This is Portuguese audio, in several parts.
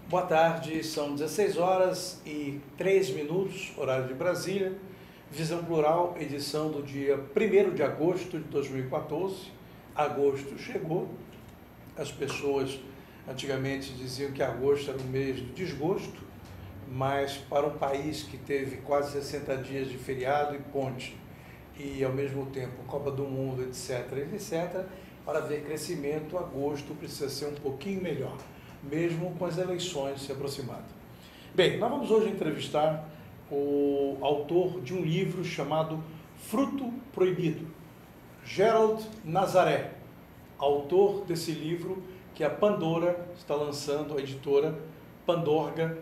Boa tarde, são 16 horas e 3 minutos, horário de Brasília. Visão Plural, edição do dia 1º de agosto de 2014. Agosto chegou. As pessoas antigamente diziam que agosto era um mês do desgosto, mas para um país que teve quase 60 dias de feriado e ponte, e ao mesmo tempo Copa do Mundo, etc., etc., para ver crescimento, agosto precisa ser um pouquinho melhor, mesmo com as eleições se aproximando. Bem, nós vamos hoje entrevistar o autor de um livro chamado Fruto Proibido, Gerald Nazaré, autor desse livro que a Pandora está lançando, a editora Pandorga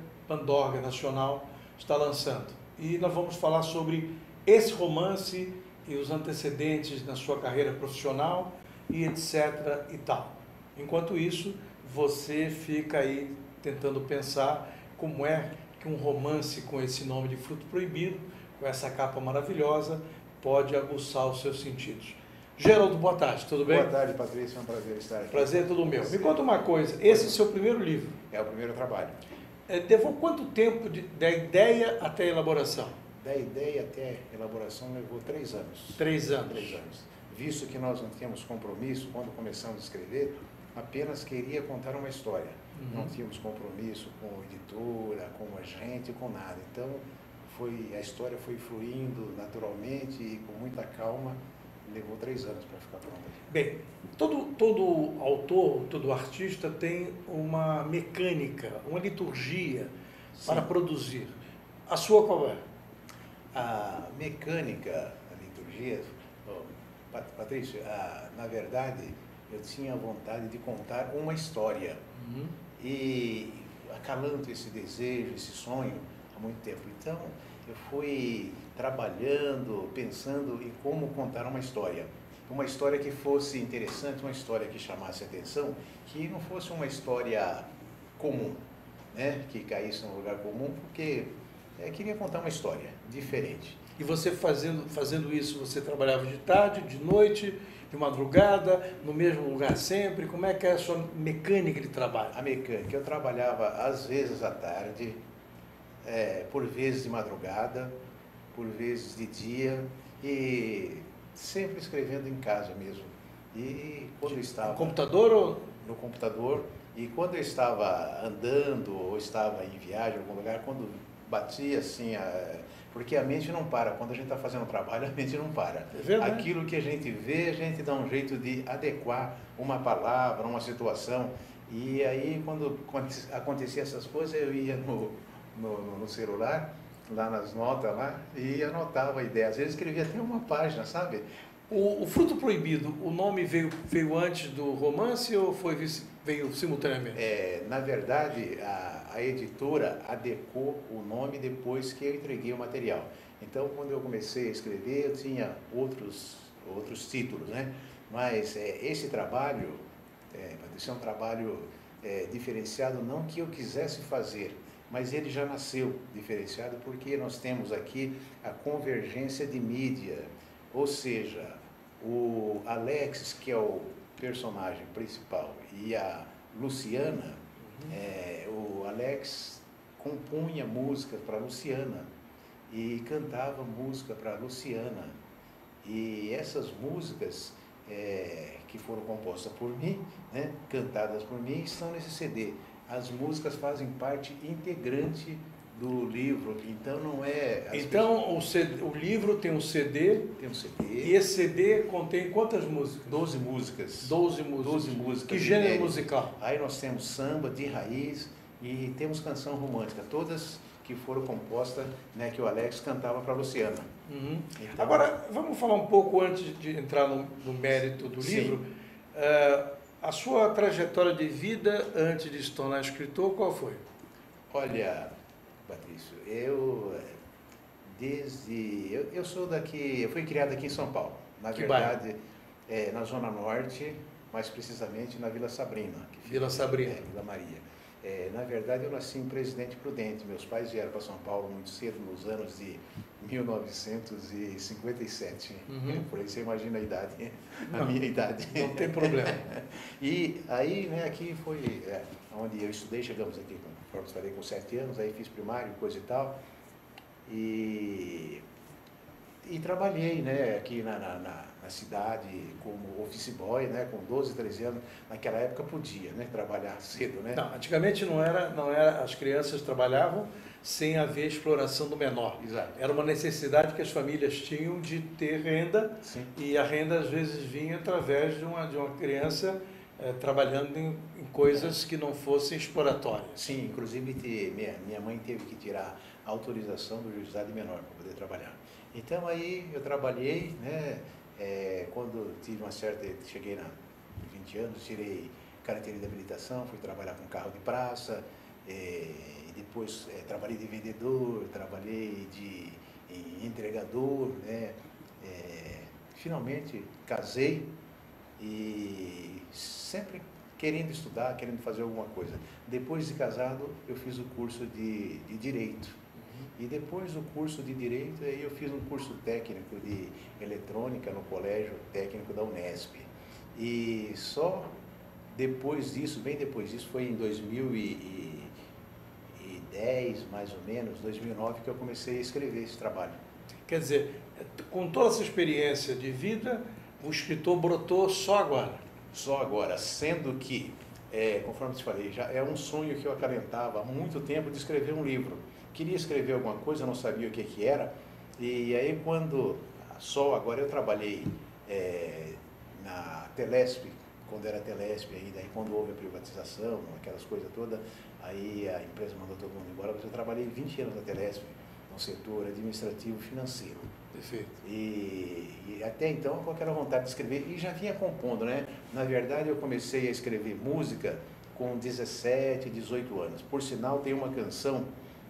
Nacional está lançando. E nós vamos falar sobre esse romance e os antecedentes na sua carreira profissional e etc. e tal. Enquanto isso, você fica aí tentando pensar como é que um romance com esse nome de Fruto Proibido, com essa capa maravilhosa, pode aguçar os seus sentidos. Geraldo, boa tarde, tudo bem? Boa tarde, Patrícia, é um prazer estar aqui. Prazer é todo meu. Me conta uma coisa, esse é o seu primeiro livro. É o primeiro trabalho. Levou quanto tempo da ideia até a elaboração? Da ideia até a elaboração levou 3 anos. 3 anos. 3 anos. Visto que nós não tínhamos compromisso, quando começamos a escrever, apenas queria contar uma história. Não tínhamos compromisso com a editora, com a gente, com nada. Então, a história foi fluindo naturalmente e com muita calma. Levou 3 anos para ficar pronta. Bem, todo autor, todo artista tem uma mecânica, uma liturgia para produzir. A sua qual é? A mecânica, a liturgia, Patrícia, na verdade, eu tinha vontade de contar uma história. E acalanto esse desejo, esse sonho há muito tempo. Então, eu fui trabalhando, pensando em como contar uma história. Uma história que fosse interessante, uma história que chamasse atenção, que não fosse uma história comum, né? Que caísse num lugar comum, porque queria contar uma história diferente. E você fazendo isso, você trabalhava de tarde, de noite, de madrugada, no mesmo lugar sempre? Como é que é a sua mecânica de trabalho? A mecânica, eu trabalhava às vezes à tarde, por vezes de madrugada, por vezes de dia, e sempre escrevendo em casa mesmo. E quando eu estava... No computador ou... No computador. E quando eu estava andando ou estava em viagem em algum lugar, quando batia assim... Porque a mente não para. Quando a gente está fazendo trabalho, a mente não para. É verdade. Aquilo que a gente vê, a gente dá um jeito de adequar uma palavra, uma situação. E aí, quando acontecia essas coisas, eu ia no celular, lá nas notas, lá, e anotava a ideia. Às vezes escrevia até uma página, sabe? O Fruto Proibido, o nome veio antes do romance ou veio simultaneamente? Na verdade, a editora adequou o nome depois que eu entreguei o material. Então, quando eu comecei a escrever, eu tinha outros títulos, né? Mas esse trabalho, Patrícia, é um trabalho diferenciado, não que eu quisesse fazer, mas ele já nasceu diferenciado porque nós temos aqui a convergência de mídia, ou seja, o Alex, que é o personagem principal, e a Luciana, o Alex compunha música para a Luciana e cantava música para a Luciana. E essas músicas que foram compostas por mim, né, cantadas por mim, estão nesse CD. As músicas fazem parte integrante do livro, então não é... Então, o livro tem um CD. Tem um CD. E esse CD contém quantas músicas? 12 músicas. 12 músicas. 12 músicas. Que gênero musical? Aí nós temos samba de raiz e temos canção romântica, todas que foram compostas, né, que o Alex cantava para a Luciana. Então... Agora, vamos falar um pouco antes de entrar no mérito do livro. A sua trajetória de vida antes de se tornar escritor, qual foi? Olha, Patrício, eu sou daqui, eu fui criado aqui em São Paulo. Na verdade, na Zona Norte, mais precisamente na Vila Sabrina. Vila Sabrina. Vila Maria. Na verdade, eu nasci em Presidente Prudente. Meus pais vieram para São Paulo muito cedo, nos anos de 1957. Por aí você imagina a idade, minha idade. Não tem problema. E aí, né, aqui foi onde eu estudei, chegamos aqui com conforme falei, com 7 anos, aí fiz primário, coisa e tal. E trabalhei, né, aqui na cidade como office boy, né, com 12, 13 anos. Naquela época podia, né, trabalhar cedo, né? Não, antigamente não era, as crianças trabalhavam sem haver exploração do menor. Exato. Era uma necessidade que as famílias tinham de ter renda. Sim. E a renda às vezes vinha através de uma criança trabalhando em coisas que não fossem exploratórias. Sim, inclusive minha mãe teve que tirar a autorização do juizado de menor para poder trabalhar. Então aí eu trabalhei, né, quando tive cheguei na 20 anos, tirei carteira de habilitação, fui trabalhar com carro de praça, e depois trabalhei de vendedor, trabalhei em entregador, né, finalmente casei e sempre querendo estudar, querendo fazer alguma coisa. Depois de casado, eu fiz o curso de Direito. E depois do curso de Direito, aí eu fiz um curso técnico de Eletrônica no Colégio Técnico da Unesp. E só depois disso, bem depois disso, foi em 2010, mais ou menos, 2009, que eu comecei a escrever esse trabalho. Quer dizer, com toda essa experiência de vida, o escritor brotou só agora. Só agora, sendo que, conforme te falei, já é um sonho que eu acalentava há muito tempo de escrever um livro. Queria escrever alguma coisa, não sabia o que era, e aí só agora eu trabalhei na Telesp, quando era Telesp ainda, aí quando houve a privatização, aquelas coisas todas, aí a empresa mandou todo mundo embora, mas eu trabalhei 20 anos na Telesp, no setor administrativo financeiro. Perfeito. E até então com aquela vontade de escrever, e já vinha compondo, né? Na verdade eu comecei a escrever música com 17, 18 anos. Por sinal, tem uma canção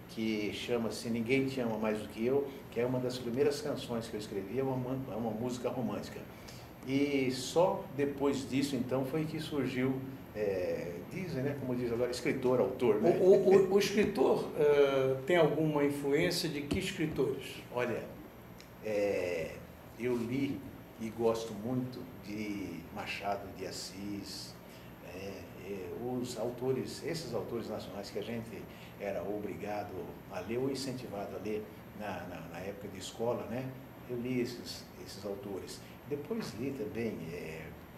que chama-se Ninguém Te Ama Mais Do Que Eu, que é uma das primeiras canções que eu escrevi, é uma música romântica. E só depois disso, então, foi que surgiu, dizem, né, como diz agora, escritor, autor, né? O escritor tem alguma influência de que escritores? Olha, eu li e gosto muito de Machado de Assis, os autores, esses autores nacionais que a gente era obrigado a ler ou incentivado a ler na época de escola, né? Eu li esses autores. Depois li também,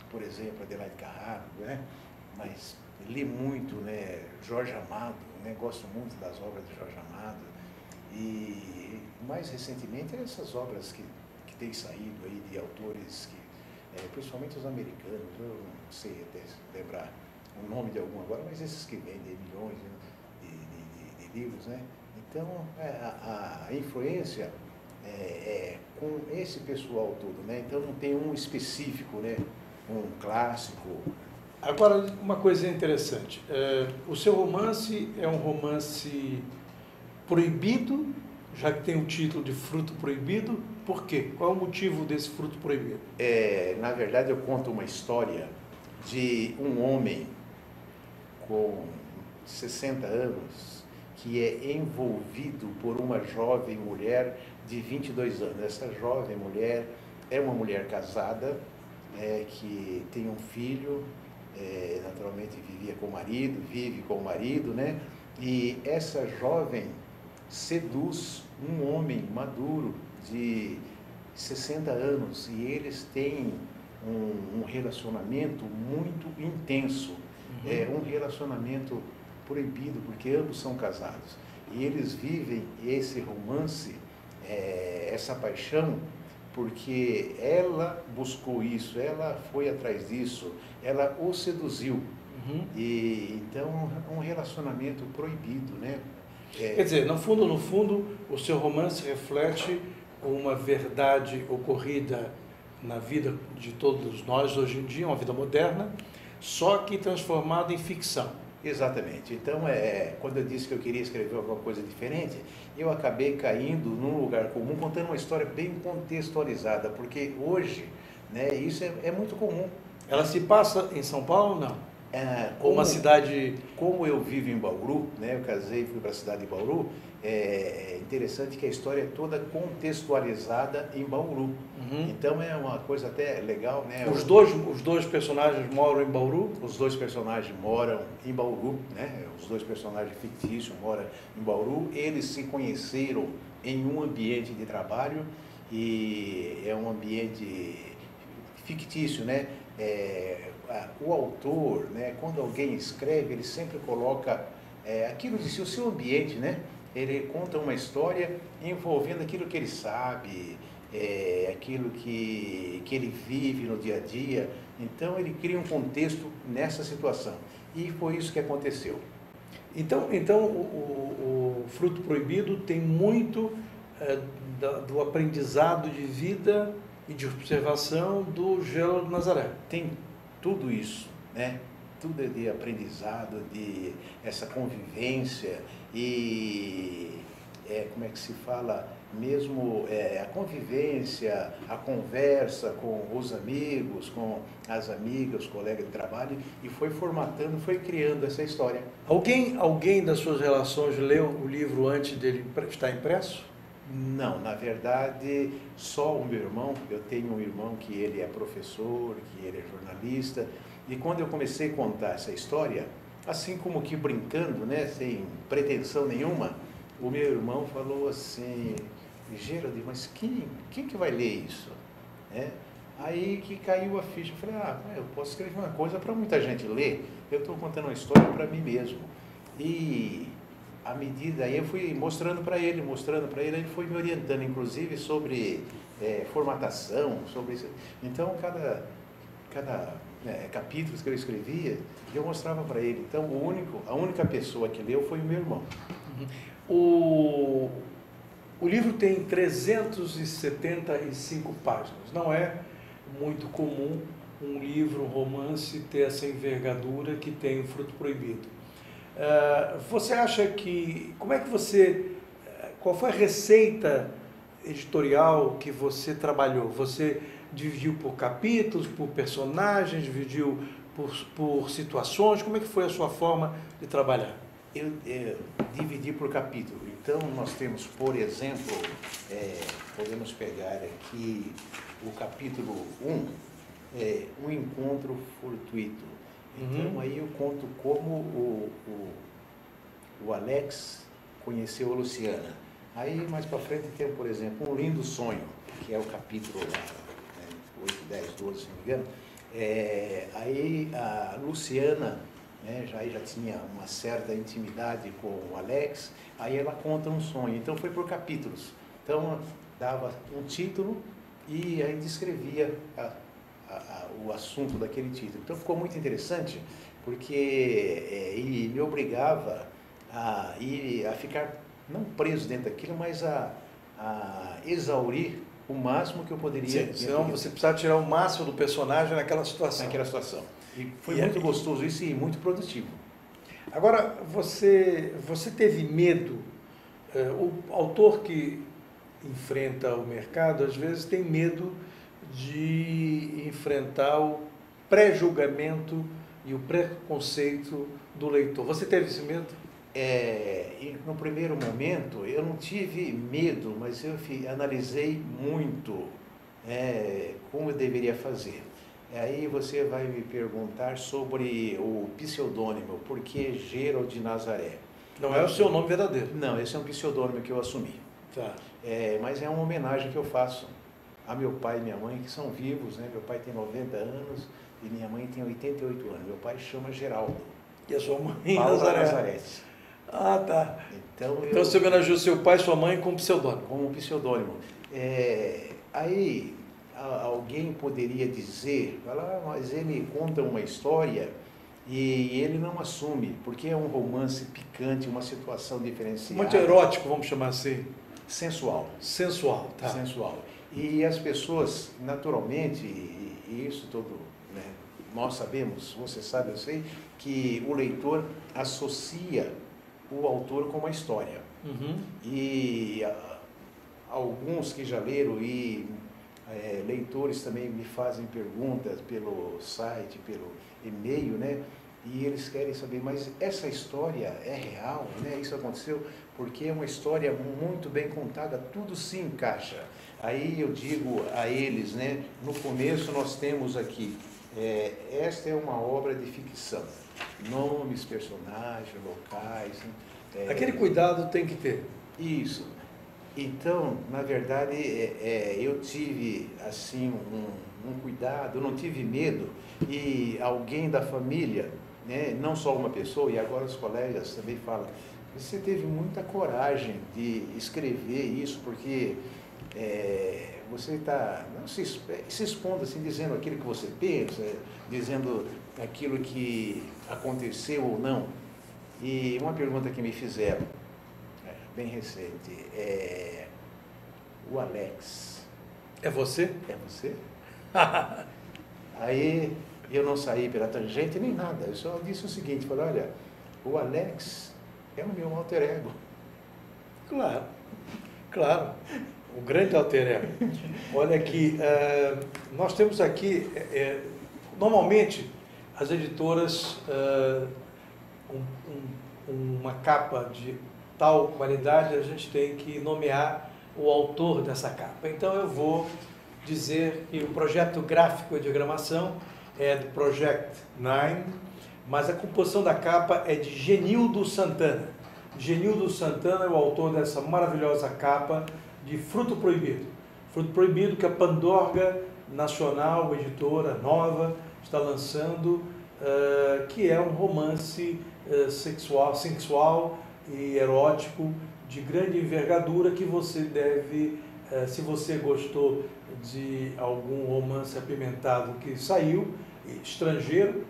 por exemplo, Adelaide Carraro, né? Mas li muito, né, Jorge Amado, né? Gosto muito das obras de Jorge Amado. E mais recentemente essas obras que têm saído aí de autores, principalmente os americanos, eu não sei até lembrar o nome de algum agora, mas esses que vendem milhões de livros, né? Então, a influência com esse pessoal todo, né? Então não tem um específico, né? Um clássico. Agora, uma coisa interessante, o seu romance é um romance proibido, já que tem o título de Fruto Proibido. Por quê? Qual é o motivo desse fruto proibido? Na verdade, eu conto uma história de um homem com 60 anos que é envolvido por uma jovem mulher de 22 anos. Essa jovem mulher é uma mulher casada, que tem um filho, naturalmente vive com o marido, né? E essa jovem seduz um homem maduro de 60 anos e eles têm um relacionamento muito intenso, um relacionamento proibido, porque ambos são casados. E eles vivem esse romance, essa paixão, porque ela buscou isso, ela foi atrás disso, ela o seduziu. E então um relacionamento proibido, né? Quer dizer, no fundo, o seu romance reflete uma verdade ocorrida na vida de todos nós hoje em dia, uma vida moderna, só que transformada em ficção. Exatamente. Então, quando eu disse que eu queria escrever alguma coisa diferente, eu acabei caindo num lugar comum, contando uma história bem contextualizada, porque hoje, né, isso é muito comum. Ela se passa em São Paulo ou não? Ou uma cidade... Como eu vivo em Bauru, né, eu casei e fui para a cidade de Bauru, é interessante que a história é toda contextualizada em Bauru. Então é uma coisa até legal, né? Os dois personagens moram em Bauru? Os dois personagens moram em Bauru, né? Os dois personagens fictícios moram em Bauru. Eles se conheceram em um ambiente de trabalho e é um ambiente fictício, né? O autor, né? Quando alguém escreve, ele sempre coloca aquilo de si, o seu ambiente, né? Ele conta uma história envolvendo aquilo que ele sabe, aquilo que ele vive no dia a dia. Então, ele cria um contexto nessa situação. E foi isso que aconteceu. Então o Fruto Proibido tem muito do aprendizado de vida e de observação do Geraldo Nazaré. Tem tudo isso, né? Tudo é de aprendizado, de essa convivência e, como é que se fala, mesmo a convivência, a conversa com os amigos, com as amigas, os colegas de trabalho, e foi formatando, foi criando essa história. Alguém das suas relações leu o livro antes dele estar impresso? Não, na verdade, só o meu irmão. Eu tenho um irmão que ele é professor, que ele é jornalista, e quando eu comecei a contar essa história, assim como que brincando, né, sem pretensão nenhuma, o meu irmão falou assim: Geraldo, mas quem que vai ler isso? Aí que caiu a ficha. Eu falei: eu posso escrever uma coisa para muita gente ler, eu estou contando uma história para mim mesmo. E à medida, aí eu fui mostrando para ele, ele foi me orientando, inclusive, sobre formatação, sobre isso. Então, cada capítulo que eu escrevia, eu mostrava para ele. Então, a única pessoa que leu foi o meu irmão. O livro tem 375 páginas. Não é muito comum um livro, um romance, ter essa envergadura que tem o Fruto Proibido. Você acha que... Qual foi a receita editorial que você trabalhou? Você dividiu por capítulos, por personagens, dividiu por situações? Como é que foi a sua forma de trabalhar? Eu dividi por capítulo. Então, nós temos, por exemplo, podemos pegar aqui o capítulo 1, um encontro fortuito. Então, aí eu conto como o Alex conheceu a Luciana. Aí, mais para frente, tem, por exemplo, Um Lindo Sonho, que é o capítulo 8, 10, 12, se não me engano. Aí, a Luciana, já tinha uma certa intimidade com o Alex, aí ela conta um sonho. Então, foi por capítulos. Então, dava um título e aí descrevia o assunto daquele título. Então ficou muito interessante, porque ele me obrigava a ficar, não preso dentro daquilo, mas a exaurir o máximo que eu poderia. Senão você precisava tirar o máximo do personagem naquela situação. E foi muito gostoso isso e muito produtivo. Agora, você teve medo? O autor que enfrenta o mercado, às vezes, tem medo de enfrentar o pré-julgamento e o preconceito do leitor. Você teve esse medo? No primeiro momento, eu não tive medo, mas eu analisei muito como eu deveria fazer. Aí você vai me perguntar sobre o pseudônimo, por que Geraldo de Nazaré? Não é o seu nome verdadeiro? Não, esse é um pseudônimo que eu assumi. Tá. Mas é uma homenagem que eu faço a meu pai e minha mãe, que são vivos, né? Meu pai tem 90 anos e minha mãe tem 88 anos. Meu pai chama Geraldo. E a sua mãe? Paula Nazarete. Ah, tá. Então você homenageou seu pai e sua mãe com pseudônimo. Com um pseudônimo. Aí alguém poderia dizer, mas ele conta uma história e ele não assume, porque é um romance picante, uma situação diferenciada. Muito erótico, vamos chamar assim. Sensual. Sensual, tá. Sensual. E as pessoas, naturalmente, e isso todo, né, nós sabemos, você sabe, eu sei, que o leitor associa o autor com uma história. E alguns que já leram e leitores também me fazem perguntas pelo site, pelo e-mail, né? e eles querem saber, mas essa história é real, né? Isso aconteceu porque é uma história muito bem contada, tudo se encaixa. Aí eu digo a eles, né? No começo nós temos aqui, esta é uma obra de ficção, nomes, personagens, locais. Aquele cuidado tem que ter. Isso. Então, na verdade, eu tive assim um cuidado, eu não tive medo, e alguém da família, né, não só uma pessoa, e agora os colegas também falam, você teve muita coragem de escrever isso, porque você está se expondo, assim, dizendo aquilo que você pensa, dizendo aquilo que aconteceu ou não. E uma pergunta que me fizeram, bem recente, o Alex. É você? É você? Aí eu não saí pela tangente nem nada, eu só disse o seguinte, falei, olha, o Alex é o meu alter ego. Claro, claro, o grande alter ego. Olha aqui, nós temos aqui, normalmente as editoras, uma capa de tal qualidade, a gente tem que nomear o autor dessa capa. Então eu vou dizer que o projeto gráfico e diagramação é do Project 9, mas a composição da capa é de Genildo Santana. Genildo Santana é o autor dessa maravilhosa capa de Fruto Proibido. Fruto Proibido que a Pandorga Nacional, editora nova, está lançando, que é um romance sexual e erótico de grande envergadura que você deve, se você gostou de algum romance apimentado que saiu, estrangeiro,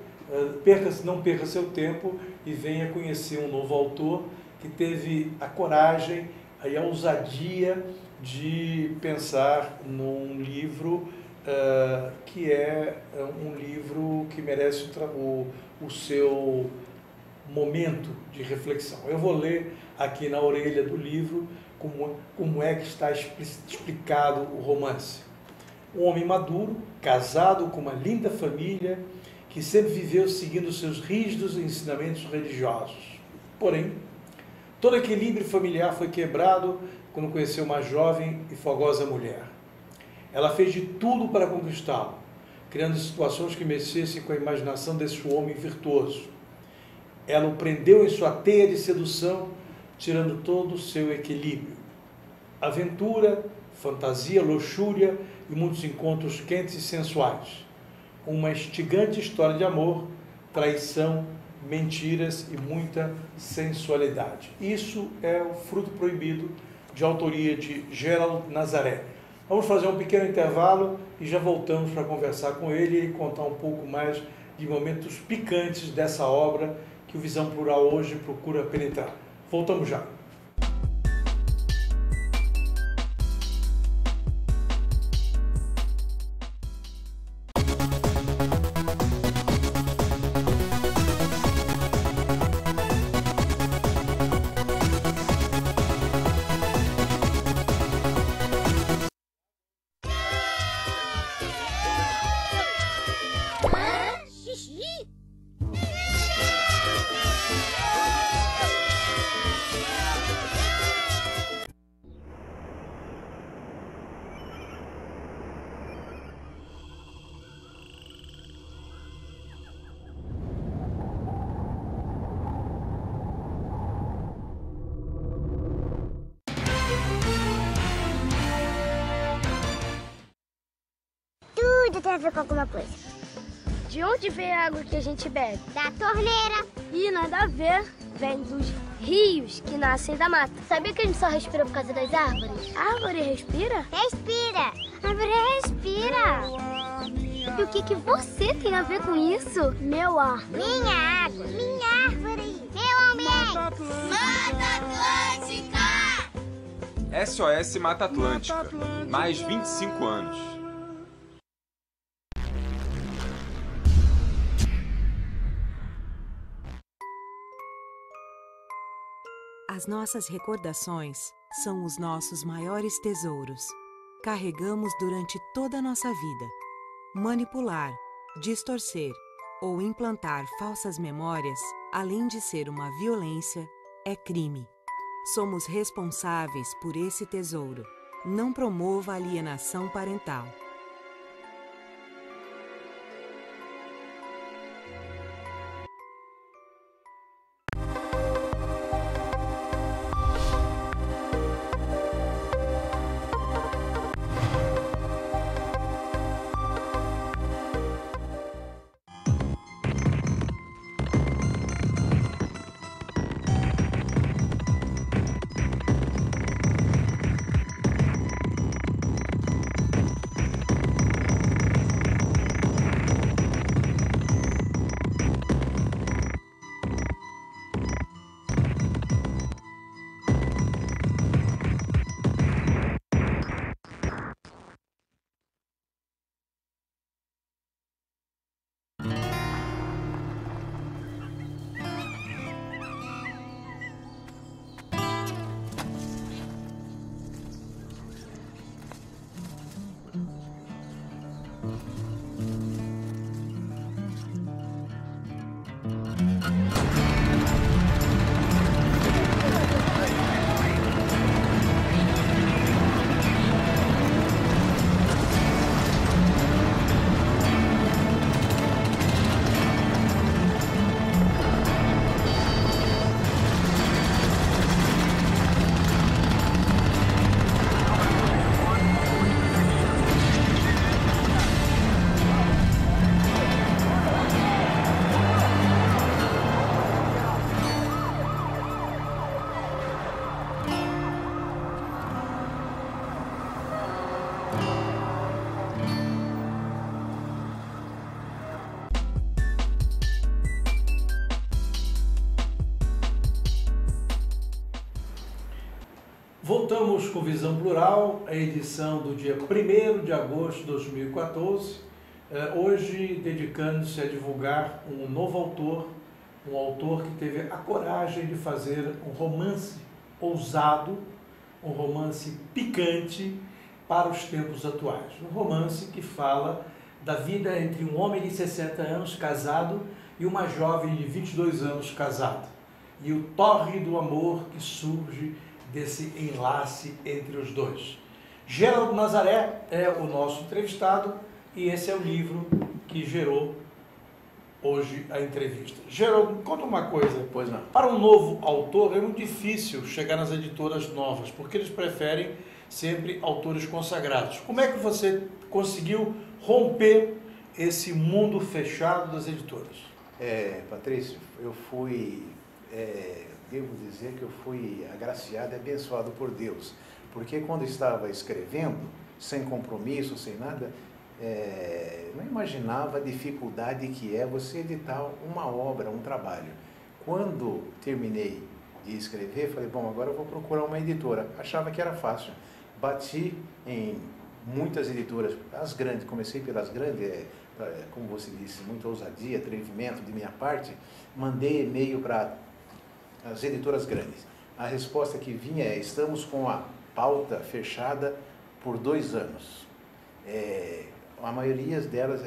não perca seu tempo e venha conhecer um novo autor que teve a coragem e a ousadia de pensar num livro que é um livro que merece o seu momento de reflexão. Eu vou ler aqui na orelha do livro como é que está explicado o romance. Um homem maduro, casado com uma linda família, que sempre viveu seguindo seus rígidos ensinamentos religiosos. Porém, todo equilíbrio familiar foi quebrado quando conheceu uma jovem e fogosa mulher. Ela fez de tudo para conquistá-lo, criando situações que mexessem com a imaginação desse homem virtuoso. Ela o prendeu em sua teia de sedução, tirando todo o seu equilíbrio. Aventura, fantasia, luxúria e muitos encontros quentes e sensuais. Uma instigante história de amor, traição, mentiras e muita sensualidade. Isso é o Fruto Proibido, de autoria de Gerald Nazaré. Vamos fazer um pequeno intervalo e já voltamos para conversar com ele e contar um pouco mais de momentos picantes dessa obra que o Visão Plural hoje procura penetrar. Voltamos já. Tudo tem a ver com alguma coisa. De onde vem a água que a gente bebe? Da torneira. Ih, nada a ver. Vem dos rios que nascem da mata. Sabia que a gente só respira por causa das árvores? A árvore respira? Respira. A árvore respira. E o que você tem a ver com isso? Meu ar. Minha água. Minha árvore. Meu ambiente. Mata Atlântica! SOS Mata Atlântica. Mais 25 anos. As nossas recordações são os nossos maiores tesouros. Carregamos durante toda a nossa vida. Manipular, distorcer, ou implantar falsas memórias, além de ser uma violência, é crime. Somos responsáveis por esse tesouro. Não promova alienação parental. Voltamos com Visão Plural, a edição do dia 1º de agosto de 2014, hoje dedicando-se a divulgar um novo autor, um autor que teve a coragem de fazer um romance ousado, um romance picante para os tempos atuais. Um romance que fala da vida entre um homem de 60 anos casado e uma jovem de 22 anos casada, e o torre do amor que surge desse enlace entre os dois. Geraldo Nazaré é o nosso entrevistado e esse é o livro que gerou hoje a entrevista. Geraldo, conta uma coisa. Pois não. Para um novo autor é muito difícil chegar nas editoras novas, porque eles preferem sempre autores consagrados. Como é que você conseguiu romper esse mundo fechado das editoras? Patrício, eu fui... devo dizer que eu fui agraciado e abençoado por Deus, porque quando estava escrevendo, sem compromisso, sem nada, não imaginava a dificuldade que é você editar uma obra, um trabalho. Quando terminei de escrever, falei, bom, agora eu vou procurar uma editora. Achava que era fácil. Bati em muitas editoras, as grandes, comecei pelas grandes, como você disse, muita ousadia, atrevimento de minha parte, mandei e-mail para as editoras grandes. A resposta que vinha é: estamos com a pauta fechada por 2 anos. A maioria delas,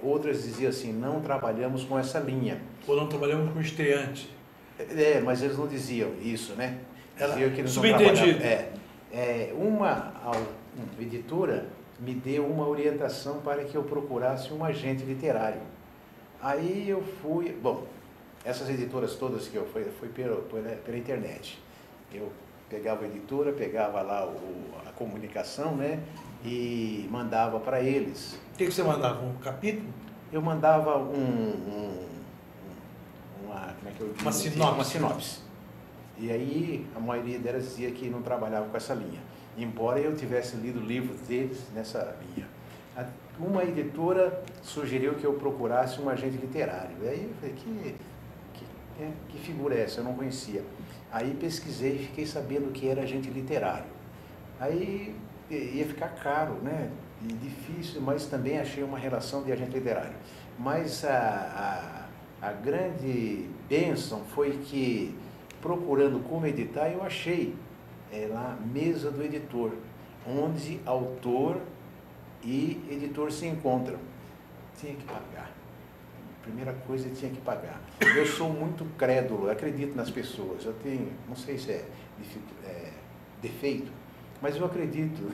outras diziam assim, não trabalhamos com essa linha. Ou não trabalhamos com estreante. Mas eles não diziam isso, né? Diziam que eles subentendido. Uma editora me deu uma orientação para que eu procurasse um agente literário. Aí eu fui... Bom, essas editoras todas que eu fui pela internet. Eu pegava a editora, pegava lá a comunicação, né? E mandava para eles. O que você mandava? Um capítulo? Eu mandava uma sinopse. E aí a maioria delas dizia que não trabalhava com essa linha, embora eu tivesse lido livros deles nessa linha. Uma editora sugeriu que eu procurasse um agente literário. E aí eu falei, que figura é essa? Eu não conhecia. Aí pesquisei e fiquei sabendo que era agente literário. Aí ia ficar caro, né? E difícil, mas também achei uma relação de agente literário. Mas a grande bênção foi que, procurando como editar, eu achei lá mesa do editor, onde autor e editor se encontram. Tinha que pagar. primeira coisa eu tinha que pagar. Eu sou muito crédulo, eu acredito nas pessoas. Eu tenho, não sei se é defeito, mas eu acredito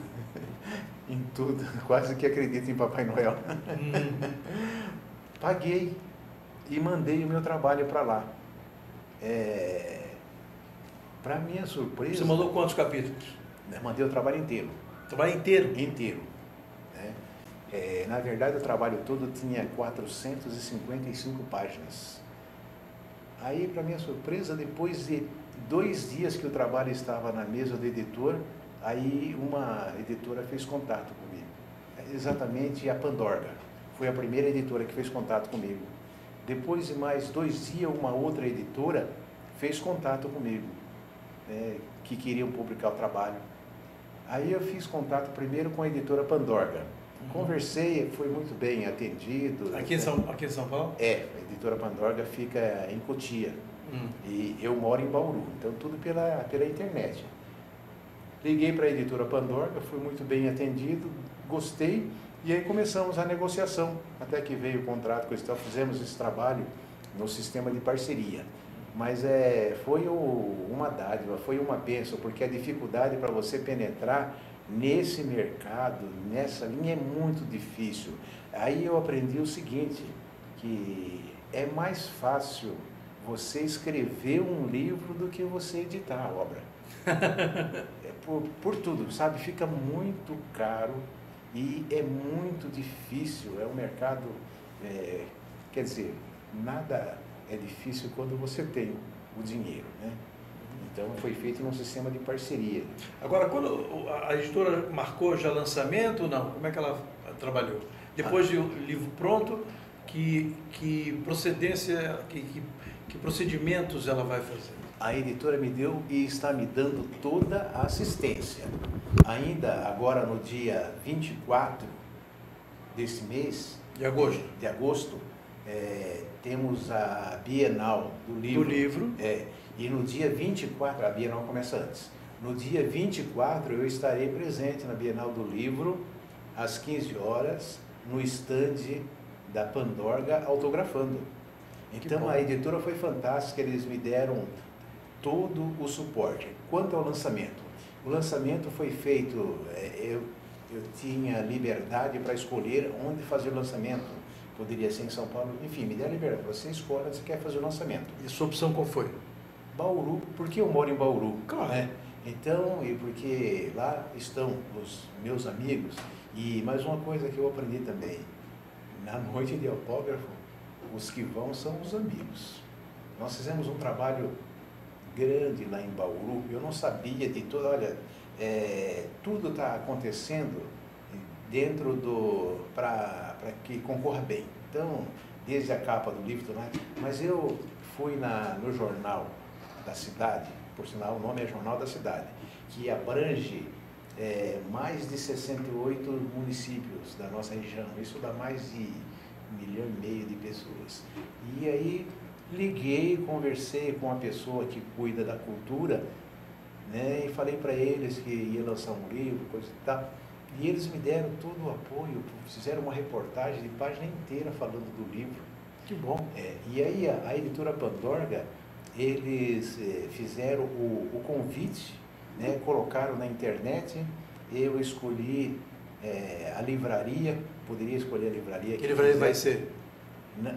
em tudo, quase que acredito em Papai Noel. Paguei e mandei o meu trabalho para lá. Para minha surpresa... Você mandou quantos capítulos? Eu mandei o trabalho inteiro. O trabalho inteiro? Inteiro. Né? Na verdade, o trabalho todo tinha 455 páginas. Aí, para minha surpresa, depois de 2 dias que o trabalho estava na mesa do editor, aí uma editora fez contato comigo. Exatamente a Pandorga. Foi a primeira editora que fez contato comigo. Depois de mais 2 dias, uma outra editora fez contato comigo, que queriam publicar o trabalho. Aí eu fiz contato primeiro com a editora Pandorga. Conversei, foi muito bem atendido. Aqui em São Paulo? A editora Pandorga fica em Cotia. E eu moro em Bauru, então tudo pela internet. Liguei para a editora Pandorga, fui muito bem atendido, gostei, e aí começamos a negociação, até que veio o contrato com o Estel, fizemos esse trabalho no sistema de parceria. Mas foi uma dádiva, foi uma bênção, porque a dificuldade para você penetrar nesse mercado, nessa linha, é muito difícil. Aí eu aprendi o seguinte, que é mais fácil você escrever um livro do que você editar a obra. Por tudo, sabe? Fica muito caro e é muito difícil. É um mercado, quer dizer, nada é difícil quando você tem o dinheiro, né? Então foi feito num sistema de parceria. Agora, quando a editora marcou já lançamento ou não? Como é que ela trabalhou? Depois do livro pronto, que procedência, que procedimentos ela vai fazer? A editora me deu e está me dando toda a assistência. Ainda agora no dia 24 desse mês... De agosto, temos a Bienal do Livro. E no dia 24, a Bienal começa antes. No dia 24 eu estarei presente na Bienal do Livro, às 15 horas, no estande da Pandorga, autografando. Então a editora foi fantástica, eles me deram todo o suporte. Quanto ao lançamento, o lançamento foi feito, eu tinha liberdade para escolher onde fazer o lançamento. Poderia ser em São Paulo, enfim, me dê a liberdade, você escolhe onde você quer fazer o lançamento. E sua opção qual foi? Bauru, porque eu moro em Bauru. Claro. Né? Então, e porque lá estão os meus amigos. E mais uma coisa que eu aprendi também, na noite de autógrafo, os que vão são os amigos. Nós fizemos um trabalho grande lá em Bauru, eu não sabia de tudo, olha, tudo está acontecendo dentro para que concorra bem. Então, desde a capa do livro, mas eu fui no jornal da cidade, por sinal o nome é Jornal da Cidade, que abrange mais de 68 municípios da nossa região, isso dá mais de 1,5 milhão de pessoas. E aí liguei, conversei com a pessoa que cuida da cultura, né, e falei para eles que ia lançar um livro, coisa e tal. E eles me deram todo o apoio, fizeram uma reportagem de página inteira falando do livro. Que bom. E aí a editora Pandorga, eles fizeram o convite, né, colocaram na internet, eu escolhi a livraria, poderia escolher a livraria. Que livraria vai ser?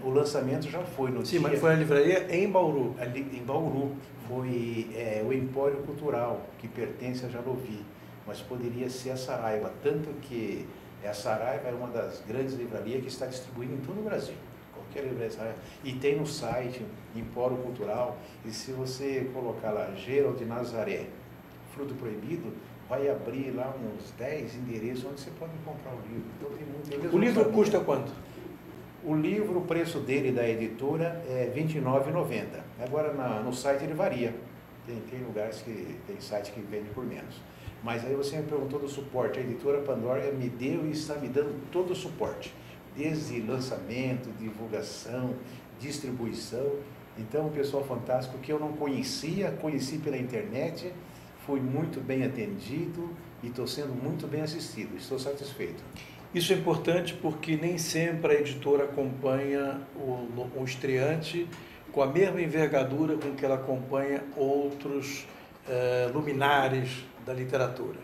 O lançamento já foi no dia... Sim, mas foi a livraria em Bauru. Em Bauru. Foi o Empório Cultural, que pertence a Jalovi. Mas poderia ser a Saraiva, tanto que a Saraiva é uma das grandes livrarias que está distribuindo em todo o Brasil. Qualquer livraria Saraiva. E tem no site, Empório Cultural, e se você colocar lá, Gerald de Nazaré, Fruto Proibido, vai abrir lá uns 10 endereços onde você pode comprar o livro. Então, tem muito... O livro custa quanto? O livro, o preço dele da editora é R$ 29,90. Agora no site ele varia. Tem lugares que tem site que vende por menos. Mas aí você me perguntou do suporte. A editora Pandorga me deu e está me dando todo o suporte. Desde lançamento, divulgação, distribuição. Então, um pessoal fantástico que eu não conhecia, conheci pela internet. fui muito bem atendido e estou sendo muito bem assistido. Estou satisfeito. Isso é importante porque nem sempre a editora acompanha o estreante com a mesma envergadura com que ela acompanha outros luminares da literatura.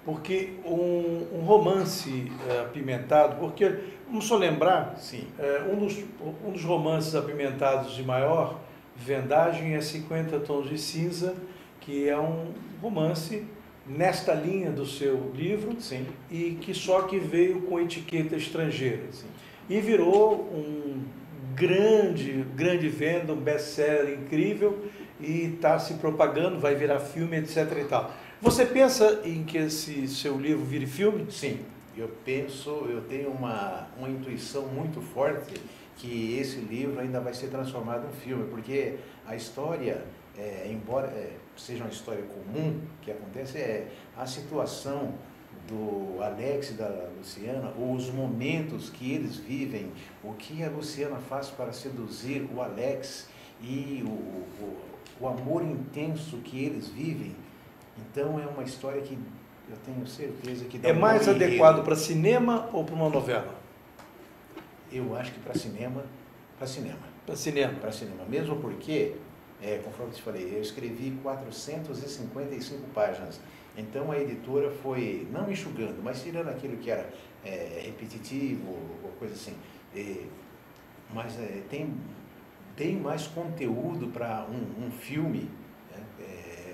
Porque um romance apimentado, porque, vamos só lembrar, Sim. Um dos romances apimentados de maior vendagem é 50 Tons de Cinza, que é um romance nesta linha do seu livro. Sim. E que veio com etiqueta estrangeira. Sim. E virou um grande venda, um best-seller incrível e está se propagando, vai virar filme, etc. e tal. Você pensa em que esse seu livro vire filme? Sim, eu tenho uma intuição muito forte que esse livro ainda vai ser transformado em um filme, porque a história, embora seja uma história comum, que acontece a situação do Alex e da Luciana, os momentos que eles vivem, o que a Luciana faz para seduzir o Alex e o amor intenso que eles vivem. Então é uma história que eu tenho certeza que dá mais adequado para cinema ou para uma novela? Eu acho que para cinema. Para cinema, mesmo porque, conforme eu te falei, eu escrevi 455 páginas. Então a editora foi, não enxugando, mas tirando aquilo que era repetitivo, ou coisa assim. Mas tem mais conteúdo para um filme.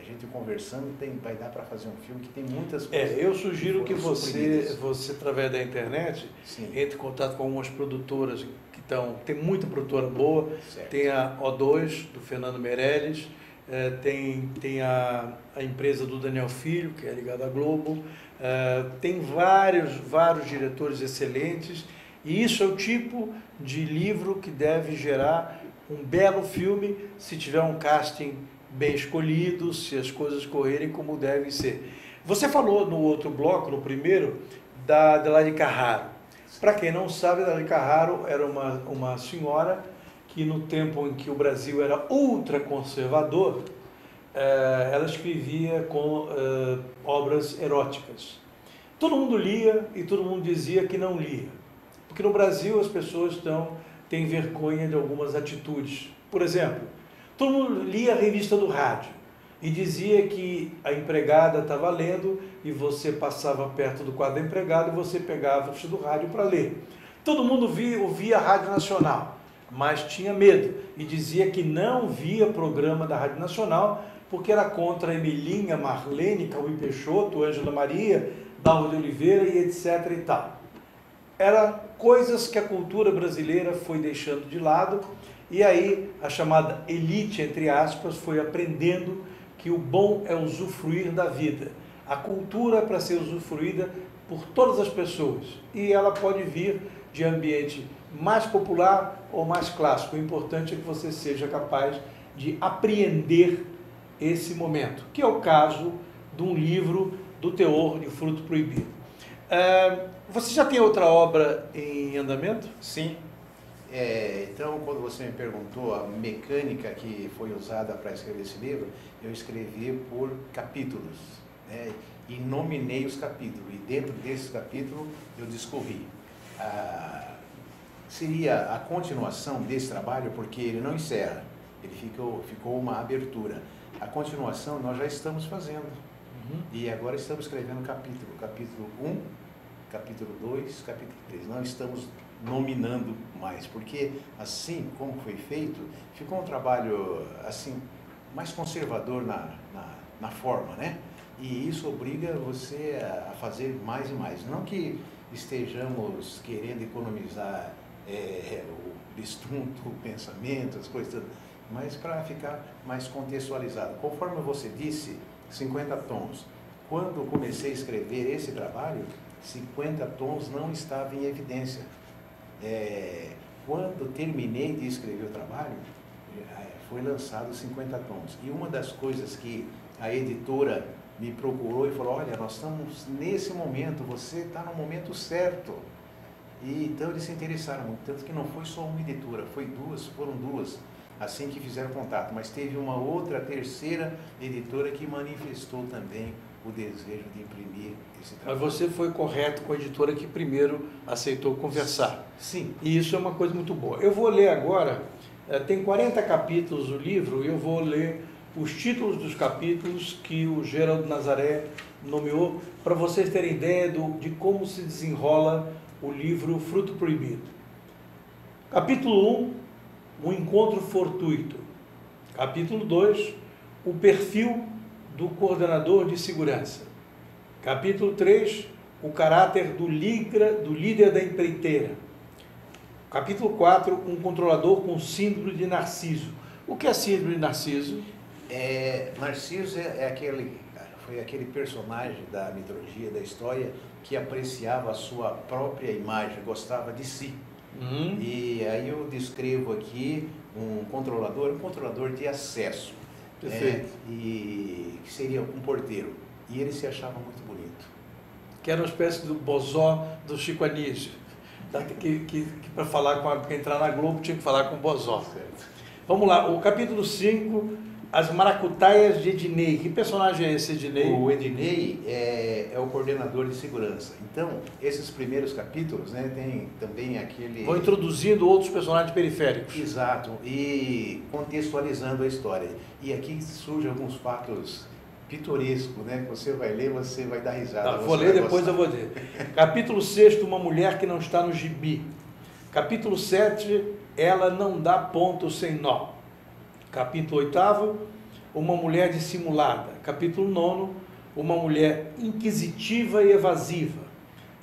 A gente conversando, vai dar para fazer um filme que tem muitas coisas. Eu sugiro que você, através da internet, Sim. entre em contato com algumas produtoras que tem muita produtora boa. Certo. Tem a O2, do Fernando Meirelles, tem a empresa do Daniel Filho, que é ligada à Globo, tem vários diretores excelentes, e isso é o tipo de livro que deve gerar um belo filme se tiver um casting bem escolhido, se as coisas correrem como devem ser. Você falou no outro bloco, no primeiro, da Adelaide Carraro. Para quem não sabe, Adelaide Carraro era uma senhora que no tempo em que o Brasil era ultraconservador, ela escrevia com obras eróticas. Todo mundo lia e todo mundo dizia que não lia. Porque no Brasil as pessoas têm vergonha de algumas atitudes. Por exemplo, todo mundo lia a revista do rádio e dizia que a empregada estava lendo e você passava perto do quadro da empregada e você pegava a revista do rádio para ler. Todo mundo ouvia a Rádio Nacional, mas tinha medo e dizia que não via programa da Rádio Nacional porque era contra Emilinha, Marlene, Cauí Peixoto, Ângela Maria, Dalva de Oliveira e etc. e tal. Eram coisas que a cultura brasileira foi deixando de lado. E aí a chamada elite, entre aspas, foi aprendendo que o bom é usufruir da vida. A cultura é para ser usufruída por todas as pessoas. E ela pode vir de ambiente mais popular ou mais clássico. O importante é que você seja capaz de apreender esse momento, que é o caso de um livro do teor de Fruto Proibido. Você já tem outra obra em andamento? Sim. Então, quando você me perguntou a mecânica que foi usada para escrever esse livro, eu escrevi por capítulos, né? E nominei os capítulos. E dentro desse capítulo eu discorri. Seria a continuação desse trabalho, porque ele não encerra, ele ficou uma abertura. A continuação nós já estamos fazendo. E agora estamos escrevendo capítulo 1, capítulo 2, capítulo 3. Não estamos nominando mais, porque assim como foi feito, ficou um trabalho assim mais conservador na forma, né? E isso obriga você a fazer mais e mais. Não que estejamos querendo economizar o estudo, o pensamento, as coisas, mas para ficar mais contextualizado. Conforme você disse, 50 tons. Quando eu comecei a escrever esse trabalho, 50 tons não estava em evidência. Quando terminei de escrever o trabalho, foi lançado 50 tons. E uma das coisas que a editora me procurou e falou, olha, nós estamos nesse momento, você está no momento certo. E então eles se interessaram muito, tanto que não foi só uma editora, foram duas. assim que fizeram contato. Mas teve uma outra, terceira editora que manifestou também o desejo de imprimir esse trabalho. Mas você foi correto com a editora que primeiro aceitou conversar. Sim. E isso é uma coisa muito boa. Eu vou ler agora, tem 40 capítulos o livro, e eu vou ler os títulos dos capítulos que o Geraldo Nazaré nomeou, para vocês terem ideia de como se desenrola o livro Fruto Proibido. Capítulo 1, um encontro fortuito. Capítulo 2, o perfil do coordenador de segurança. Capítulo 3, o caráter do líder da empreiteira. Capítulo 4, um controlador com síndrome de Narciso. O que é síndrome de Narciso? Narciso foi aquele personagem da mitologia, da história, que apreciava a sua própria imagem, gostava de si. E aí eu descrevo aqui um controlador de acesso. Perfeito. E que seria um porteiro. E ele se achava muito bonito. Que era uma espécie do Bozó do Chico Anísio. Que para falar para entrar na Globo tinha que falar com o Bozó. Certo. Vamos lá, o capítulo 5, as maracutaias de Ednei. Que personagem é esse Ednei? O Ednei é o coordenador de segurança. Então, esses primeiros capítulos, né, tem também aquele... Vão introduzindo outros personagens periféricos. Exato, e contextualizando a história. E aqui surgem alguns fatos pitorescos, né? Você vai ler, você vai dar risada. Vou ler, depois eu vou ler. Capítulo 6, uma mulher que não está no gibi. Capítulo 7, ela não dá ponto sem nó. Capítulo 8, uma mulher dissimulada. Capítulo 9, uma mulher inquisitiva e evasiva.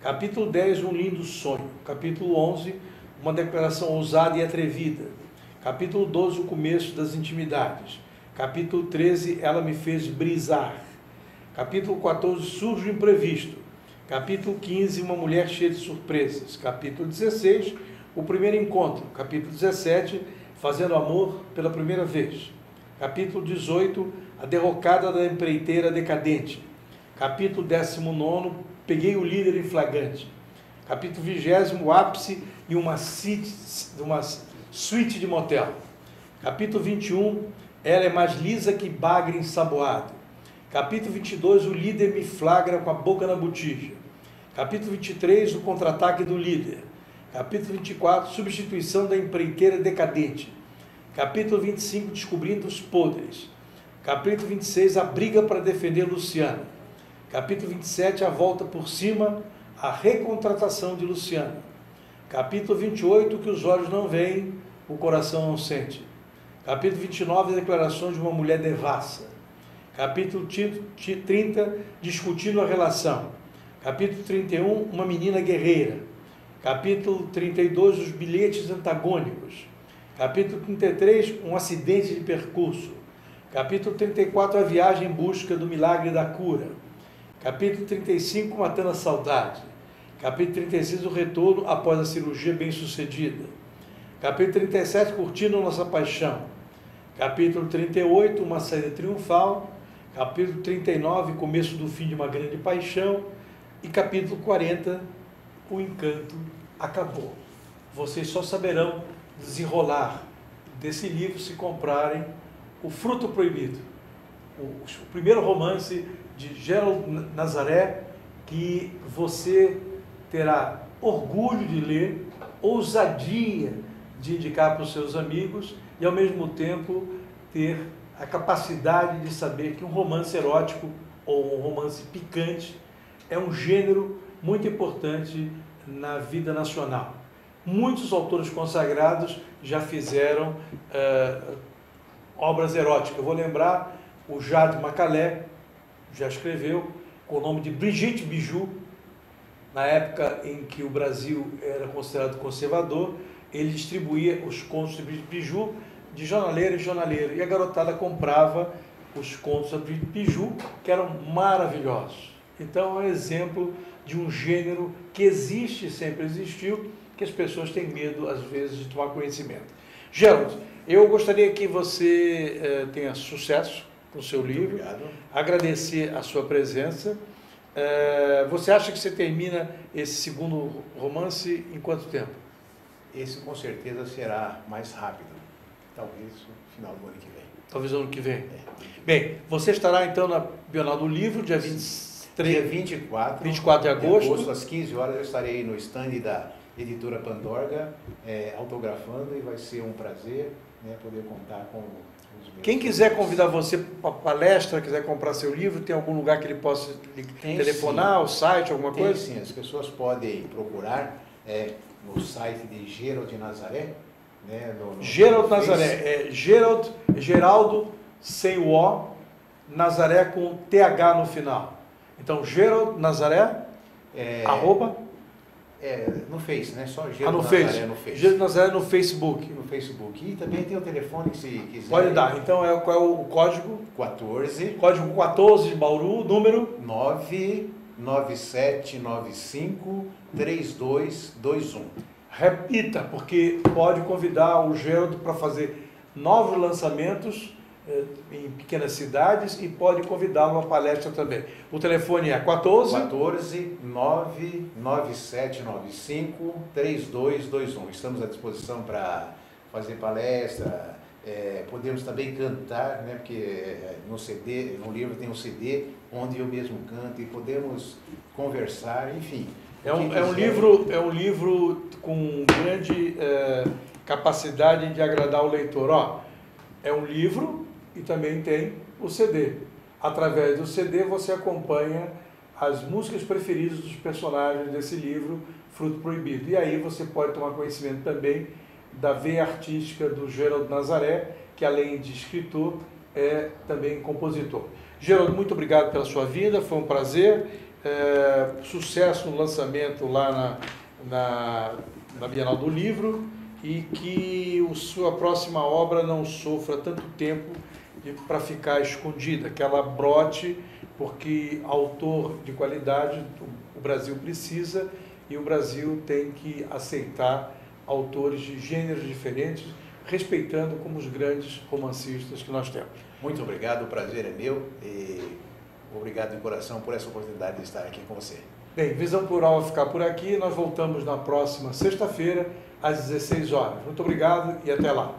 Capítulo 10, um lindo sonho. Capítulo 11, uma declaração ousada e atrevida. Capítulo 12, o começo das intimidades. Capítulo 13, ela me fez brisar. Capítulo 14, surge o imprevisto. Capítulo 15, uma mulher cheia de surpresas. Capítulo 16, o primeiro encontro. Capítulo 17, fazendo amor pela primeira vez. Capítulo 18, a derrocada da empreiteira decadente. Capítulo 19, peguei o líder em flagrante. Capítulo 20, o ápice e uma suíte de motel. Capítulo 21, ela é mais lisa que bagre ensaboado. Capítulo 22, o líder me flagra com a boca na botija. Capítulo 23, o contra-ataque do líder. Capítulo 24, substituição da empreiteira decadente. Capítulo 25, descobrindo os podres. Capítulo 26, a briga para defender Luciana. Capítulo 27, a volta por cima, a recontratação de Luciana. Capítulo 28, que os olhos não veem, o coração não sente. Capítulo 29, declarações de uma mulher devassa. Capítulo 30, discutindo a relação. Capítulo 31, uma menina guerreira. Capítulo 32, os bilhetes antagônicos. Capítulo 33, um acidente de percurso. Capítulo 34, a viagem em busca do milagre da cura. Capítulo 35, matando a saudade. Capítulo 36, o retorno após a cirurgia bem-sucedida. Capítulo 37, curtindo nossa paixão. Capítulo 38, uma saída triunfal. Capítulo 39, começo do fim de uma grande paixão. E capítulo 40, o encanto acabou. Vocês só saberão desenrolar desse livro se comprarem O Fruto Proibido, o primeiro romance de Geraldo Nazaré, que você terá orgulho de ler, ousadia de indicar para os seus amigos e, ao mesmo tempo, ter a capacidade de saber que um romance erótico ou um romance picante é um gênero muito importante na vida nacional. Muitos autores consagrados já fizeram obras eróticas. Eu vou lembrar, o Jade Macalé já escreveu com o nome de Brigitte Bijou, na época em que o Brasil era considerado conservador. Ele distribuía os contos de Brigitte Bijou de jornaleiro em jornaleiro, e a garotada comprava os contos da Brigitte Bijou, que eram maravilhosos. Então é um exemplo de um gênero que existe, sempre existiu, que as pessoas têm medo, às vezes, de tomar conhecimento. Geraldo, eu gostaria que você tenha sucesso com o seu livro. Obrigado. Agradecer a sua presença. Você acha que você termina esse segundo romance em quanto tempo? Esse com certeza será mais rápido. talvez no final do ano que vem. Talvez no ano que vem. É. Bem, você estará então na Bienal do Livro, dia 23... Dia 24 de agosto. Às 15 horas, eu estarei no stand da editora Pandorga, autografando, e vai ser um prazer, né, poder contar com os meus... Quem quiser convidar você para palestra, quiser comprar seu livro, tem algum lugar que ele possa telefonar, o site, alguma Tem, coisa? sim, as pessoas podem procurar no site de Gerald Nazaré, né, Gerald Nazaré, Geraldo sem o O, Nazaré com TH no final. Então, Gerald Nazaré, arroba... no Face, né? Só no Gerald Nazaré Face. no Face. Gerald Nazaré no Facebook. No Facebook. E também tem o telefone que se quiser. Pode dar. Então, qual é o código? 14. Código 14 de Bauru, número? 99795-3221. Repita, porque pode convidar o Geraldo para fazer novos lançamentos em pequenas cidades e pode convidá-lo a uma palestra também. O telefone é 14-99795-3221. Estamos à disposição para fazer palestra, podemos também cantar, né? Porque no livro tem um CD onde eu mesmo canto, e podemos conversar, enfim. É um livro com grande capacidade de agradar o leitor. É um livro e também tem o CD. Através do CD você acompanha as músicas preferidas dos personagens desse livro, Fruto Proibido. E aí você pode tomar conhecimento também da veia artística do Gerald Nazaré, que além de escritor, é também compositor. Gerald, muito obrigado pela sua vinda, foi um prazer. Sucesso no lançamento lá na Bienal do Livro, e que a sua próxima obra não sofra tanto tempo para ficar escondida, que ela brote, porque autor de qualidade o Brasil precisa, e o Brasil tem que aceitar autores de gêneros diferentes, respeitando como os grandes romancistas que nós temos. Muito obrigado, o prazer é meu, e obrigado de coração por essa oportunidade de estar aqui com você. Bem, Visão Plural vai ficar por aqui, nós voltamos na próxima sexta-feira, às 16 horas. Muito obrigado e até lá.